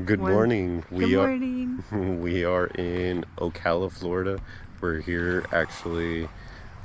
Good morning. Good morning. We are in Ocala, Florida. We're here actually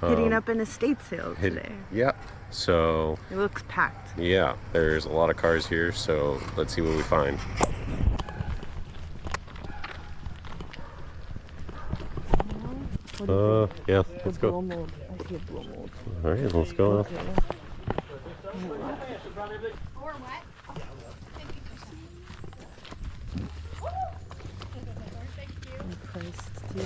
Hitting up an estate sale today. Yeah. So it looks packed. Yeah, there's a lot of cars here, so let's see what we find. Yeah, let's go. Mold. I see a blow mold. All right, let's go. Okay. Or what? 50%. I'm priced too.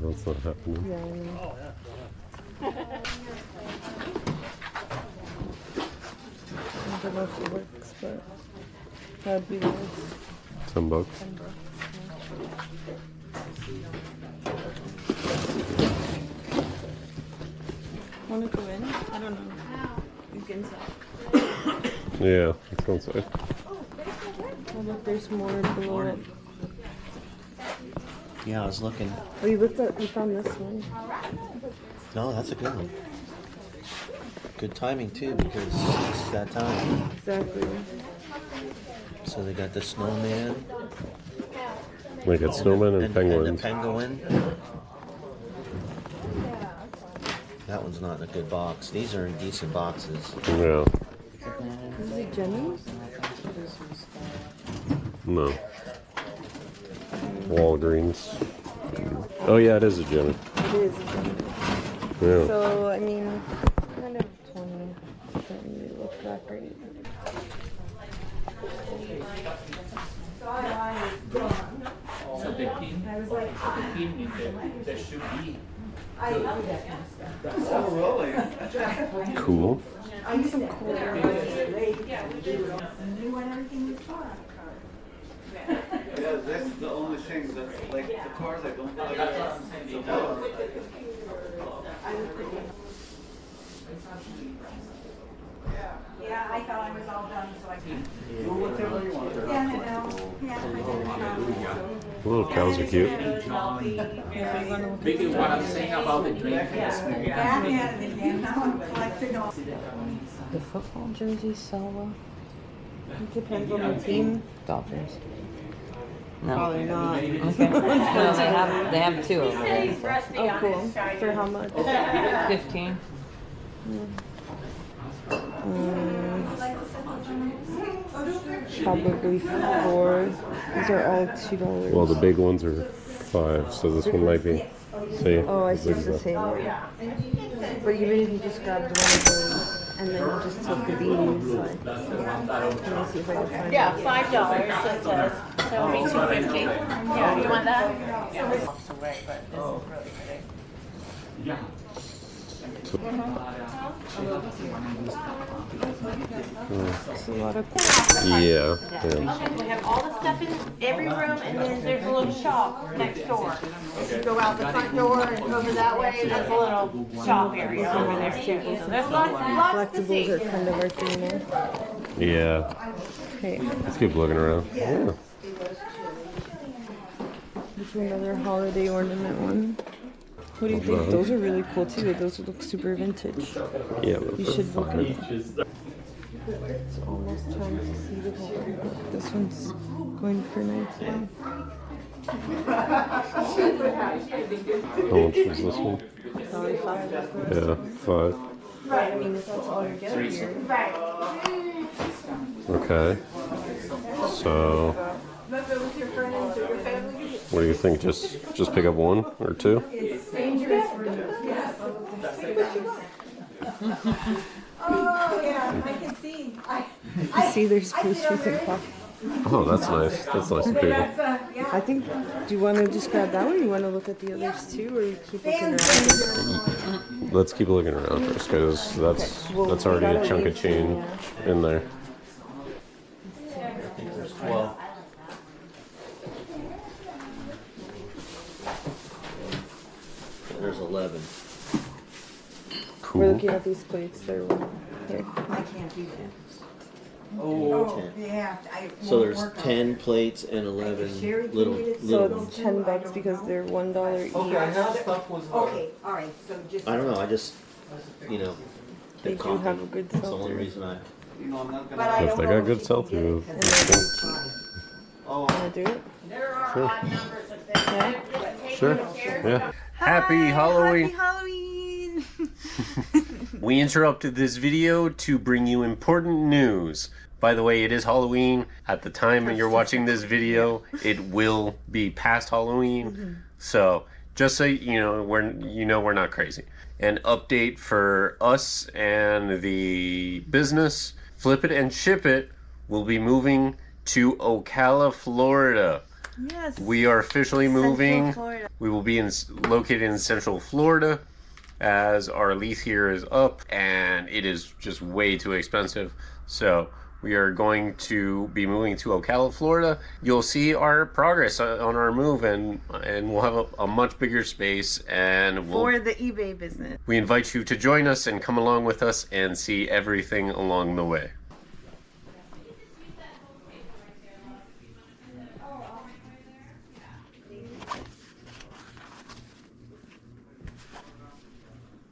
That's not happening. Yeah, I know. I don't know if it works, but that'd be nice. $10. $10. Want to go in? I don't know. You can sell. Yeah, let's go inside. Oh, look, there's more below it. Yeah, I was looking. Oh, you found this one. No, that's a good one. Good timing too, because it's that time. Exactly. So they got the snowman. We got snowmen and penguins. And the penguin. That one's not in a good box. These are in decent boxes. Yeah. Is it Jenny's? No. Walgreens. Oh yeah, it is a Jimmy. It is a Jenny's. Yeah. So, I mean, kind of 20. Doesn't really look that great. So the team there should be. Cool. I need some cool. Yeah, that's the only thing that's like the cars I don't like. Yeah, I thought I was all done, so I can. Do whatever you want. Yeah, I know. Yeah, Little cows are cute. Because what I'm saying about the drink is now I'm collecting all. The football jersey sell well. It depends on the team. Dolphins. No. Probably not. Okay. No, they have two over there. Oh, cool. For how much? 15. Probably 4. These are all $2. Well, the big ones are 5, so this one might be. See? Oh, I see. It's the same. But even if you just grabbed one of those and then you just took the beans, like, let me see if I can find Yeah, it. $5 it says. So it'll be $2.50. Yeah, you want that? Yeah. Away, but this is really pretty. Yeah. It's a lot of. Yeah. We have all the stuff in every room, and then there's a little shop next door. You go out the front door and over that way, and there's a little shop area over there too. So there's lots to Collectibles see. are kind of our thing now. Yeah. Okay. Let's keep looking around. Yeah. There's another holiday ornament one. What do you think? Those are really cool too. Those look super vintage. Yeah, but You for should look at 5. them. It's almost time to see the whole. This one's going for 19. How much is this one? Probably 5. Yeah, 5. Right, I mean, if that's all you're getting here. Okay. So, what do you think? Just pick up 1 or 2? Oh, yeah, I can see. I see there's pastries and coffee. Oh, that's nice. That's nice and pretty. I think, do you want to just grab that one or you want to look at the others too, or you keep looking around? Let's keep looking around first, because that's already a chunk of change in there. There's 12. There's 11. We're Cool. looking at these plates. They're here. I can't do that. Oh, 10. Yeah, So there's 10 plates and 11 little So ones. it's $10 because they're $1 each. Okay, all right, so just. I don't know. I just, you know, They the do coffee. have a good That's the only sell-through. reason I. You know, I'm not But gonna. I If don't they know got good sell-through. Oh, Wanna do it? There are Sure. odd numbers of things. Just take Sure. the chairs. Yeah. Happy Halloween. Halloween! We interrupted this video to bring you important news. By the way, it is Halloween. At the time you're watching this video, it will be past Halloween. So just so you know, we're not crazy. An update for us and the business: Flipit and Shipit will be moving to Ocala, Florida. Yes. We are officially moving. Florida. We will be located in Central Florida, as our lease here is up and it is just way too expensive. So we are going to be moving to Ocala, Florida. You'll see our progress on our move, and we'll have a much bigger space, and For the eBay business. we invite you to join us and come along with us and see everything along the way.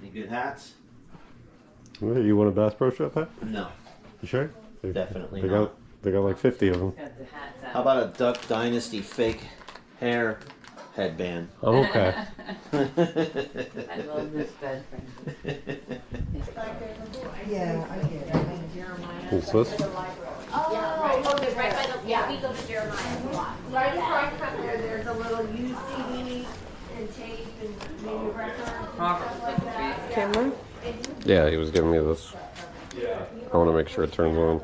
Any good hats? You want a Bass Pro Shop hat? No. You sure? Definitely They not. got like 50 of them. How about a Duck Dynasty fake hair headband? I'm okay. I love this bed frame. Yeah, I get it. What's this? Oh, okay, right by the, yeah, we go to Jeremiah's a lot. Right across from there, there's a little UCD and tape and maybe record. Camera? Yeah, he was giving me this. I want to make sure it turns on.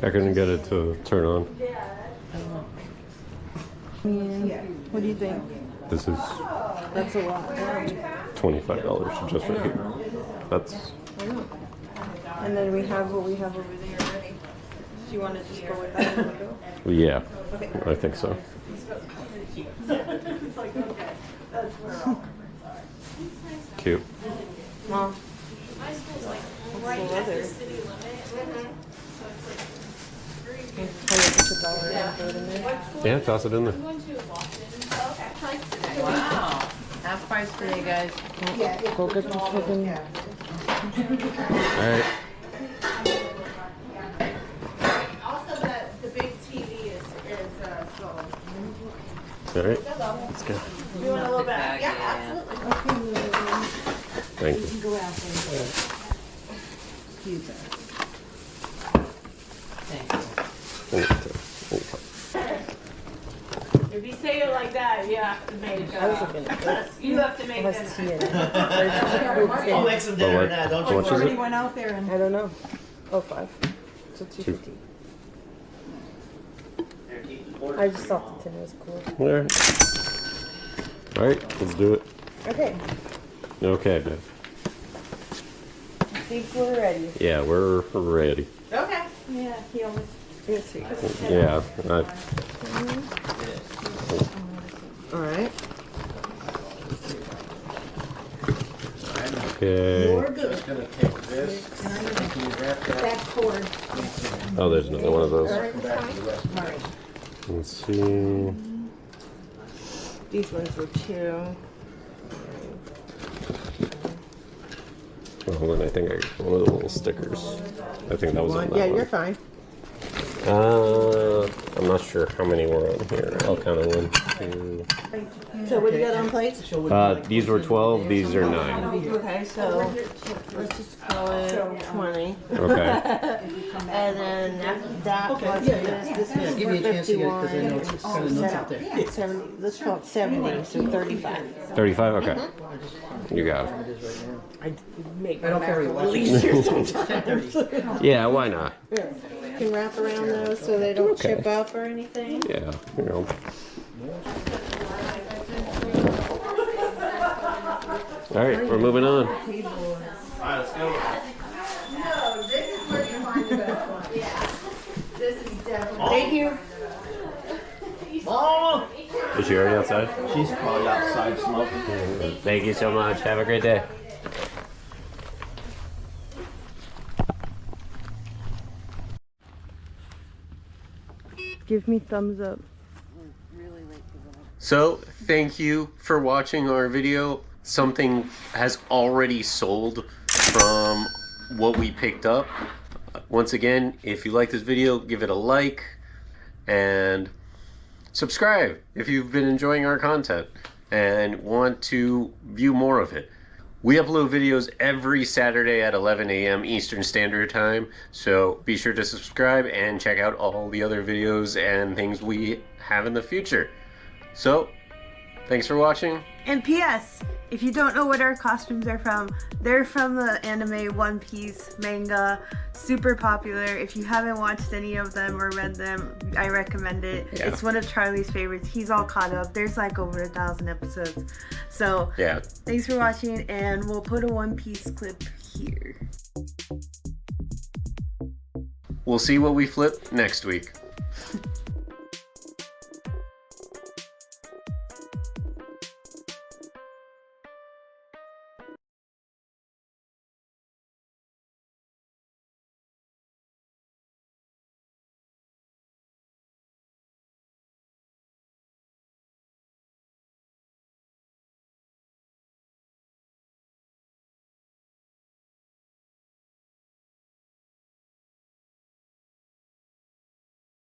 I couldn't get it to turn on. What do you think? This is That's a lot. $25 just right here. That's And then we have what we have over there already. Do you want to just go with that and go? yeah, I think so. Cute. Mom. What's the weather? Yeah, toss it in there. Wow. Half price today, guys. Go get the fucking. All right. Also, the big TV is sold. All right. Let's go. You want a little bit? Bag, Yeah, yeah. absolutely. Thank you. Go out there. Thank you. If you say it like that, you have to make, I was looking at this. you have to make It has them. tea in it. But it's just a cool I'll tin. make some dinner now, don't How you much is worry. it? Went out there and I don't know. Oh, 5. So 250. I just thought the tin was cool. All right. All right, let's do it. Okay, Okay, man. I think we're ready. Yeah, we're ready. Okay. Yeah, he always. Yes, he is. Yeah. All right. Okay. We're good. Back cord. Oh, there's another one of those. All right. Let's see. These ones were 2. Oh, hold on, I think I got one of the little stickers. I think that was on that Yeah, one. you're fine. I'm not sure how many were on here. I'll count of 1, 2. So what do you got on plates? These were 12. These are 9. Okay, so let's just call it 20. Okay. And then that was this Yeah, was give me a chance to get it because I know 51. it's kind of nuts out there. 70, let's call it 70, so 35. 35. Okay. You got it. It is right now. I make I don't my carry a math watch. really easier sometimes. Yeah. Why not? Can wrap around those so they don't Okay. chip up or anything. Yeah. You know. All right, we're moving on. Alright, let's go. No, this is where you find the best one. Yeah. This is definitely. Thank you. Oh! Is she already outside? She's probably outside smoking. Thank you so much. Have a great day. Give me thumbs up. So, thank you for watching our video. Something has already sold from what we picked up. Once again, if you like this video, give it a like and subscribe if you've been enjoying our content and want to view more of it. We upload videos every Saturday at 11 a.m. Eastern Standard Time, so be sure to subscribe and check out all the other videos and things we have in the future. So, thanks for watching. And P.S. If you don't know what our costumes are from, they're from the anime One Piece manga. Super popular. If you haven't watched any of them or read them, I recommend it. Yeah. It's one of Charlie's favorites. He's all caught up. There's like over 1,000 episodes. So, Yeah. thanks for watching, and we'll put a One Piece clip here. We'll see what we flip next week.